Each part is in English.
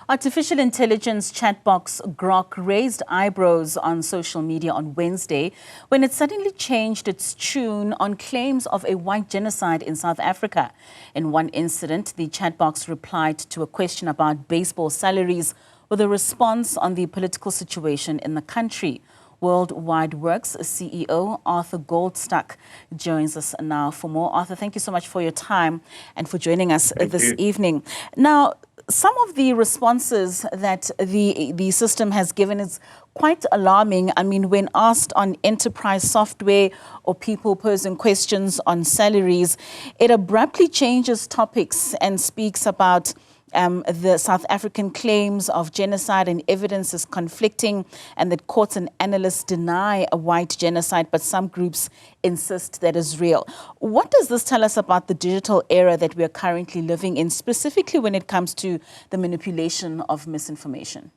Artificial intelligence chatbot Grok raised eyebrows on social media on Wednesday when it suddenly changed its tune on claims of a white genocide in South Africa. In one incident, the chatbot replied to a question about baseball salaries with a response on the political situation in the country. Worldwide Worx CEO Arthur Goldstuck joins us now for more. Arthur, thank you so much for your time and for joining us this evening. Now, some of the responses that the system has given is quite alarming. I mean, when asked on enterprise software or people posing questions on salaries, it abruptly changes topics and speaks about the South African claims of genocide and evidence is conflicting, and that courts and analysts deny a white genocide, but some groups insist that is real. What does this tell us about the digital era that we are currently living in, specifically when it comes to the manipulation of misinformation?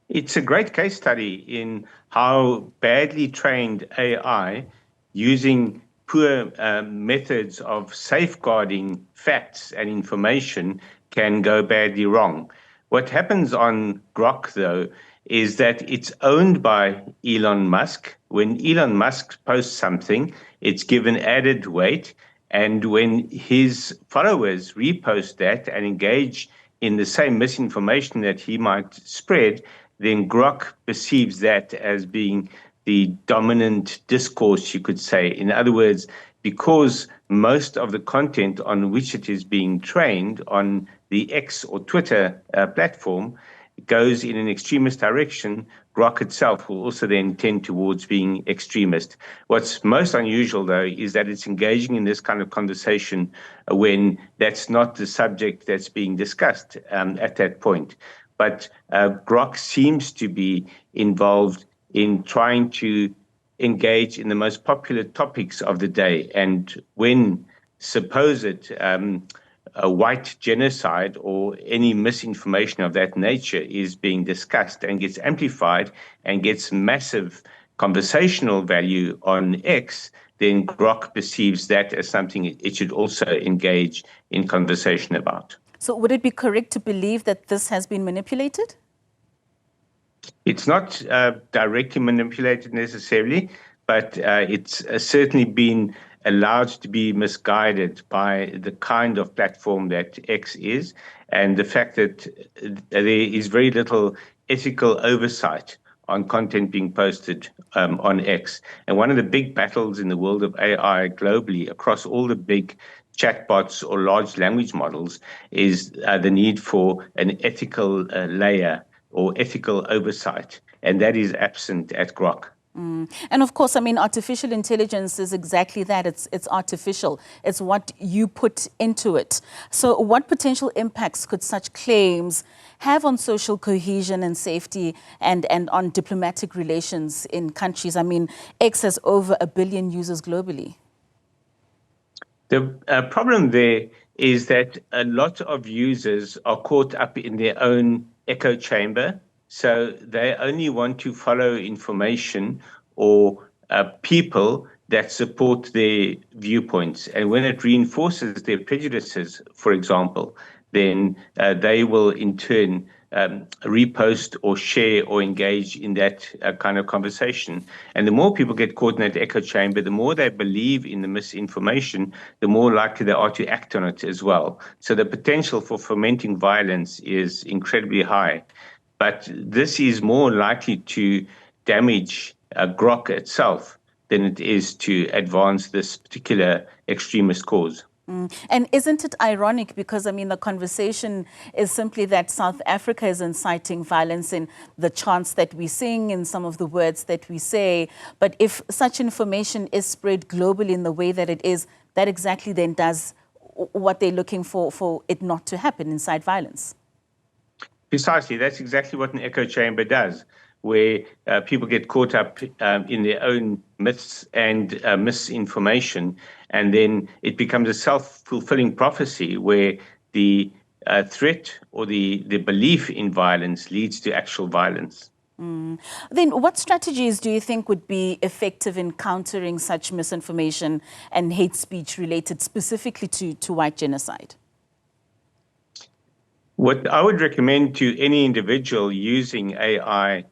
It's a great case study in how badly trained AI using poor methods of safeguarding facts and information can go badly wrong. What happens on Grok, though, is that it's owned by Elon Musk. When Elon Musk posts something, it's given added weight. And when his followers repost that and engage in the same misinformation that he might spread, then Grok perceives that as being the dominant discourse, you could say. In other words, because most of the content on which it is being trained on the X or Twitter platform goes in an extremist direction, Grok itself will also then tend towards being extremist. What's most unusual, though, is that it's engaging in this kind of conversation when that's not the subject that's being discussed at that point. But Grok seems to be involved in trying to engage in the most popular topics of the day. And when supposed a white genocide or any misinformation of that nature is being discussed and gets amplified and gets massive conversational value on X, then Grok perceives that as something it should also engage in conversation about. So would it be correct to believe that this has been manipulated? It's not directly manipulated necessarily, but it's certainly been allowed to be misguided by the kind of platform that X is, and the fact that there is very little ethical oversight on content being posted on X. And one of the big battles in the world of AI globally, across all the big chatbots or large language models, is the need for an ethical layer or ethical oversight, and that is absent at Grok. And of course, I mean, artificial intelligence is exactly that. It's artificial. It's what you put into it. So what potential impacts could such claims have on social cohesion and safety and on diplomatic relations in countries? I mean, X has over 1 billion users globally. The problem there is that a lot of users are caught up in their own echo chamber. So they only want to follow information or people that support their viewpoints. And when it reinforces their prejudices, for example, then they will in turn repost or share or engage in that kind of conversation. And the more people get caught in that echo chamber, the more they believe in the misinformation, the more likely they are to act on it as well. So the potential for fomenting violence is incredibly high. But this is more likely to damage Grok itself than it is to advance this particular extremist cause. And isn't it ironic, because, I mean, the conversation is simply that South Africa is inciting violence in the chants that we sing, in some of the words that we say. But if such information is spread globally in the way that it is, that exactly then does what they're looking for it not to happen, incite violence. Precisely. That's exactly what an echo chamber does, where people get caught up in their own myths and misinformation, and then it becomes a self-fulfilling prophecy where the threat or the belief in violence leads to actual violence. Then what strategies do you think would be effective in countering such misinformation and hate speech related specifically to white genocide? What I would recommend to any individual using AI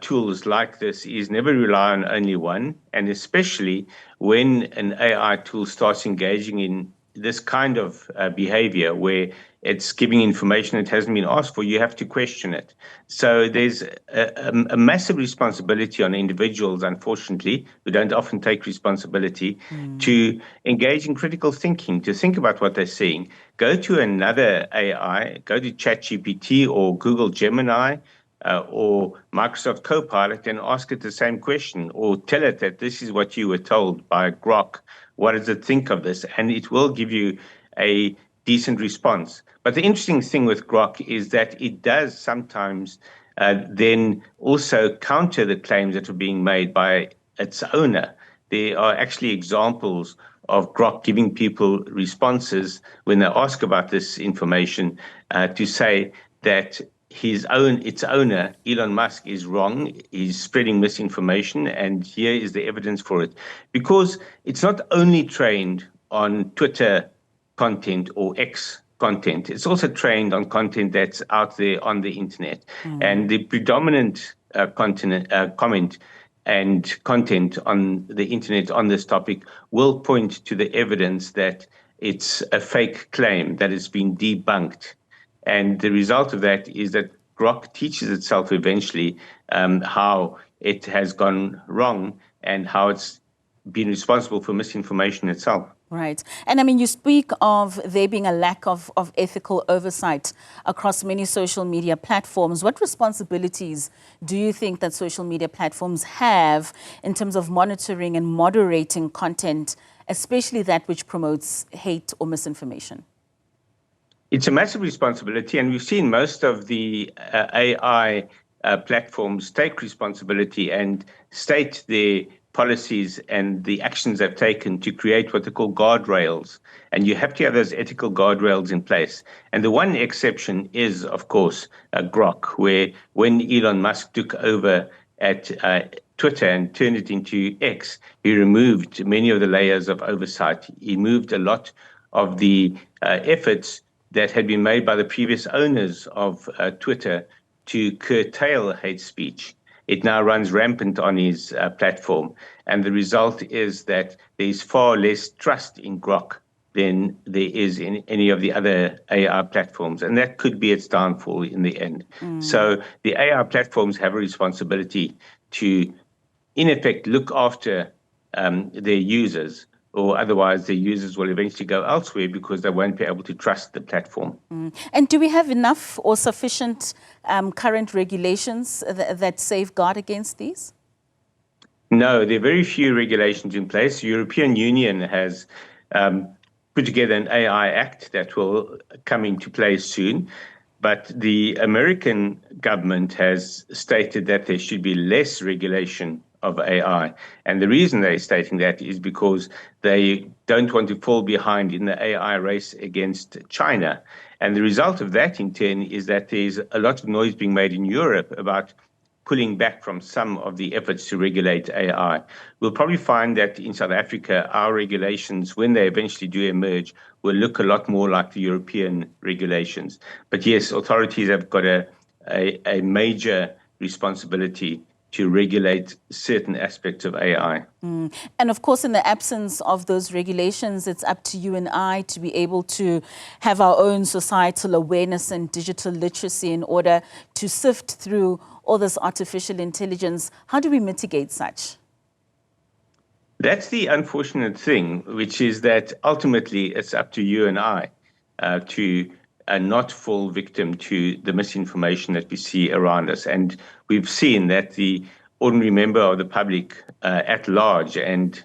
tools like this is never rely on only one, and especially when an AI tool starts engaging in this kind of behavior where it's giving information that hasn't been asked for, you have to question it. So there's a massive responsibility on individuals, unfortunately, who don't often take responsibility, to engage in critical thinking, to think about what they're seeing. Go to another AI, go to ChatGPT or Google Gemini, or Microsoft Copilot, and ask it the same question, or tell it that this is what you were told by Grok. What does it think of this? And it will give you a decent response. But the interesting thing with Grok is that it does sometimes then also counter the claims that are being made by its owner. There are actually examples of Grok giving people responses when they ask about this information to say that its owner, Elon Musk, is wrong. He's spreading misinformation, and here is the evidence for it. Because it's not only trained on Twitter content or X content, it's also trained on content that's out there on the internet. And the predominant comment and content on the internet on this topic will point to the evidence that it's a fake claim that has been debunked. And the result of that is that Grok teaches itself eventually how it has gone wrong and how it's been responsible for misinformation itself. Right. And I mean, you speak of there being a lack of ethical oversight across many social media platforms. What responsibilities do you think that social media platforms have in terms of monitoring and moderating content, especially that which promotes hate or misinformation? It's a massive responsibility, and we've seen most of the AI platforms take responsibility and state their policies and the actions they've taken to create what they call guardrails. And you have to have those ethical guardrails in place. And the one exception is, of course, Grok, where when Elon Musk took over at Twitter and turned it into X, he removed many of the layers of oversight. He moved a lot of the efforts that had been made by the previous owners of Twitter to curtail hate speech. It now runs rampant on his platform. And the result is that there's far less trust in Grok than there is in any of the other AI platforms. And that could be its downfall in the end. So the AI platforms have a responsibility to, in effect, look after their users, or otherwise the users will eventually go elsewhere because they won't be able to trust the platform. And do we have enough or sufficient current regulations that safeguard against these? No, there are very few regulations in place. The European Union has put together an AI Act that will come into place soon. But the American government has stated that there should be less regulation of AI. And the reason they're stating that is because they don't want to fall behind in the AI race against China. And the result of that, in turn, is that there's a lot of noise being made in Europe about pulling back from some of the efforts to regulate AI. We'll probably find that in South Africa, our regulations, when they eventually do emerge, will look a lot more like the European regulations. But yes, authorities have got a major responsibility to regulate certain aspects of AI. And of course, in the absence of those regulations, it's up to you and I to be able to have our own societal awareness and digital literacy in order to sift through all this artificial intelligence. How do we mitigate such? That's the unfortunate thing, which is that ultimately it's up to you and I to not fall victim to the misinformation that we see around us. And we've seen that the ordinary member of the public at large and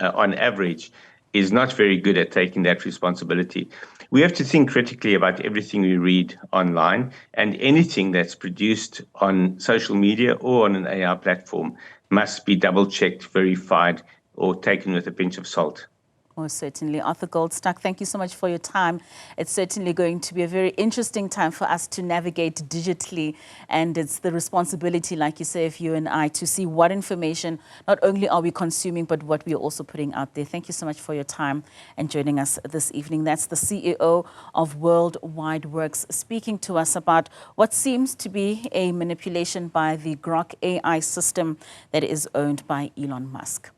on average is not very good at taking that responsibility. We have to think critically about everything we read online, and anything that's produced on social media or on an AI platform must be double-checked, verified, or taken with a pinch of salt. Most certainly. Arthur Goldstuck, thank you so much for your time. It's certainly going to be a very interesting time for us to navigate digitally, and it's the responsibility, like you say, of you and I, to see what information not only are we consuming, but what we are also putting out there. Thank you so much for your time and joining us this evening. That's the CEO of Worldwide Worx speaking to us about what seems to be a manipulation by the Grok AI system that is owned by Elon Musk.